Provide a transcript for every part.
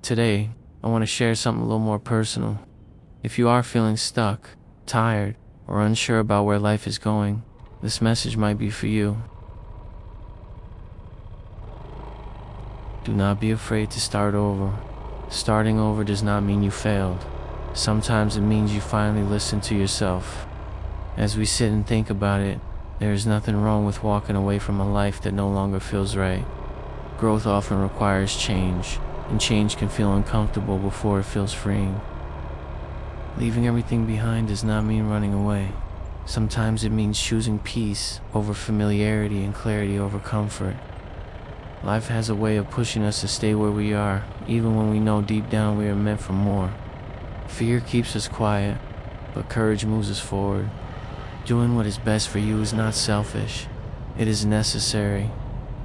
Today, I want to share something a little more personal. If you are feeling stuck, tired, or unsure about where life is going, this message might be for you. Do not be afraid to start over. Starting over does not mean you failed. Sometimes it means you finally listened to yourself. As we sit and think about it, there is nothing wrong with walking away from a life that no longer feels right. Growth often requires change, and change can feel uncomfortable before it feels freeing. Leaving everything behind does not mean running away. Sometimes it means choosing peace over familiarity and clarity over comfort. Life has a way of pushing us to stay where we are, even when we know deep down we are meant for more. Fear keeps us quiet, but courage moves us forward. Doing what is best for you is not selfish. It is necessary.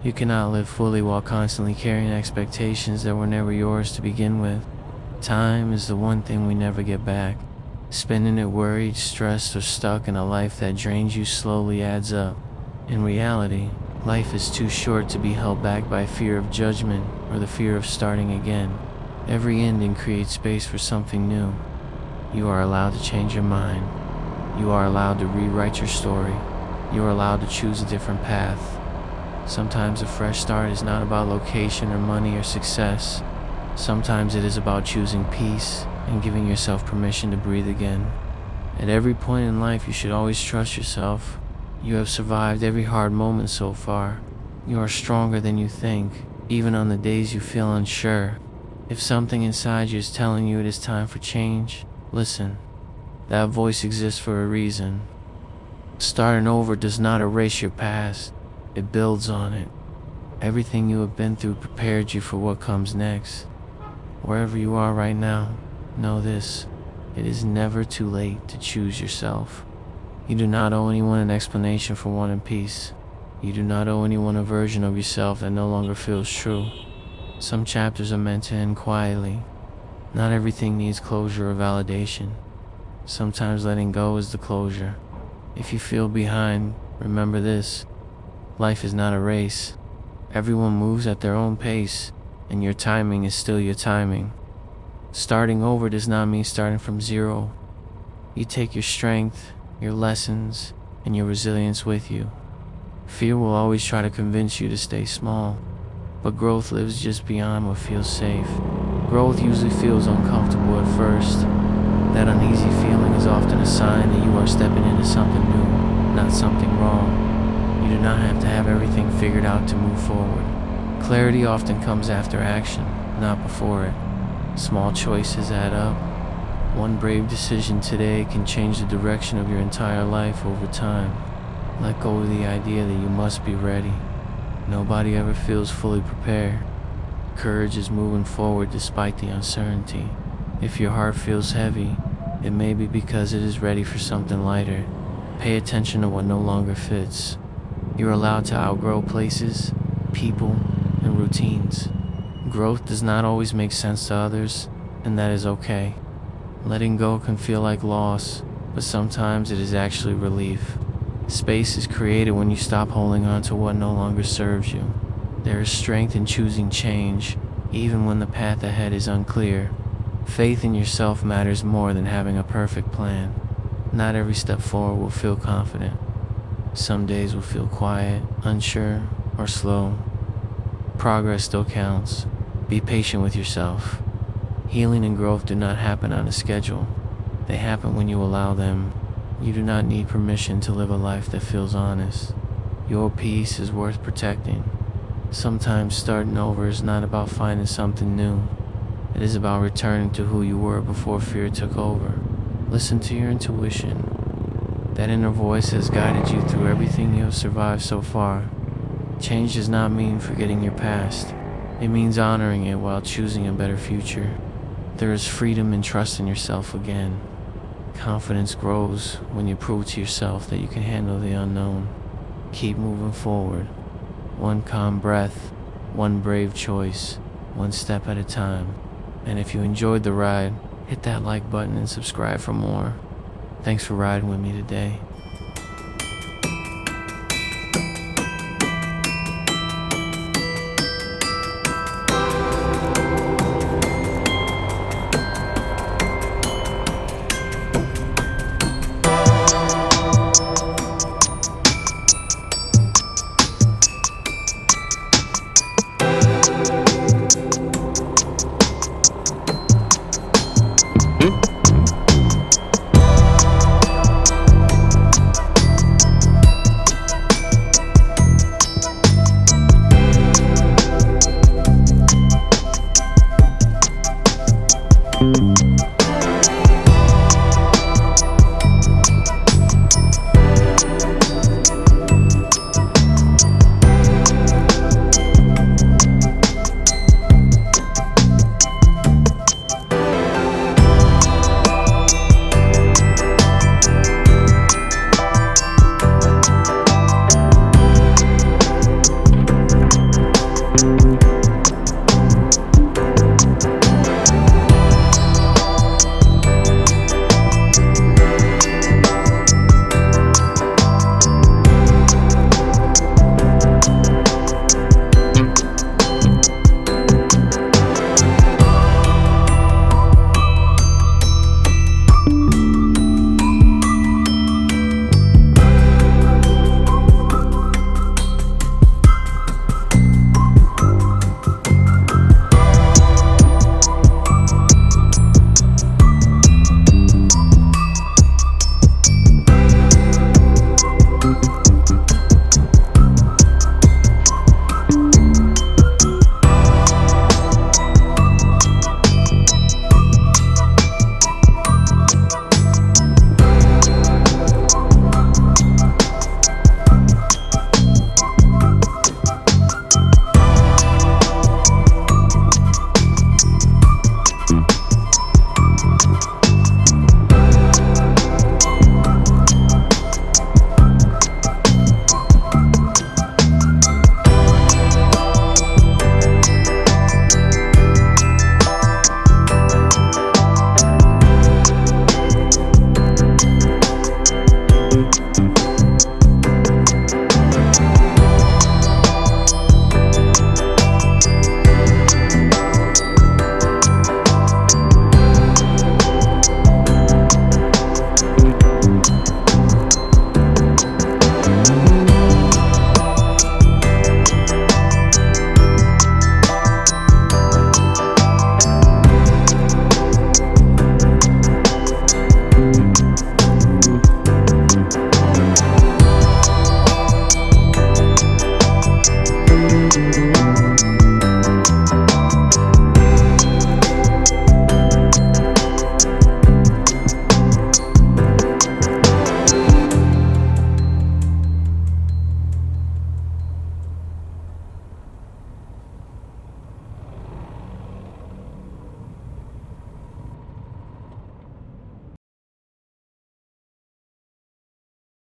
You cannot live fully while constantly carrying expectations that were never yours to begin with. Time is the one thing we never get back. Spending it worried, stressed, or stuck in a life that drains you slowly adds up. In reality, life is too short to be held back by fear of judgment or the fear of starting again. Every ending creates space for something new. You are allowed to change your mind. You are allowed to rewrite your story. You are allowed to choose a different path. Sometimes a fresh start is not about location or money or success. Sometimes it is about choosing peace and giving yourself permission to breathe again. At every point in life, you should always trust yourself. You have survived every hard moment so far. You are stronger than you think, even on the days you feel unsure. If something inside you is telling you it is time for change, listen. That voice exists for a reason. Starting over does not erase your past. It builds on it. Everything you have been through prepared you for what comes next. Wherever you are right now, know this. It is never too late to choose yourself. You do not owe anyone an explanation for wanting peace. You do not owe anyone a version of yourself that no longer feels true. Some chapters are meant to end quietly. Not everything needs closure or validation. Sometimes letting go is the closure. If you feel behind, remember this. Life is not a race. Everyone moves at their own pace, and your timing is still your timing. Starting over does not mean starting from zero. You take your strength, your lessons, and your resilience with you. Fear will always try to convince you to stay small, but growth lives just beyond what feels safe. Growth usually feels uncomfortable at first. That uneasy feeling is often a sign that you are stepping into something new, not something wrong. You do not have to have everything figured out to move forward. Clarity often comes after action, not before it. Small choices add up. One brave decision today can change the direction of your entire life over time. Let go of the idea that you must be ready. Nobody ever feels fully prepared. Courage is moving forward despite the uncertainty. If your heart feels heavy, it may be because it is ready for something lighter. Pay attention to what no longer fits. You're allowed to outgrow places, people, and routines. Growth does not always make sense to others, and that is okay. Letting go can feel like loss, but sometimes it is actually relief. Space is created when you stop holding on to what no longer serves you. There is strength in choosing change, even when the path ahead is unclear. Faith in yourself matters more than having a perfect plan. Not every step forward will feel confident. Some days will feel quiet, unsure, or slow. Progress still counts. Be patient with yourself. Healing and growth do not happen on a schedule. They happen when you allow them. You do not need permission to live a life that feels honest. Your peace is worth protecting. Sometimes starting over is not about finding something new. It is about returning to who you were before fear took over. Listen to your intuition. That inner voice has guided you through everything you have survived so far. Change does not mean forgetting your past. It means honoring it while choosing a better future. There is freedom in trusting yourself again. Confidence grows when you prove to yourself that you can handle the unknown. Keep moving forward. One calm breath, one brave choice, one step at a time. And if you enjoyed the ride, hit that like button and subscribe for more. Thanks for riding with me today.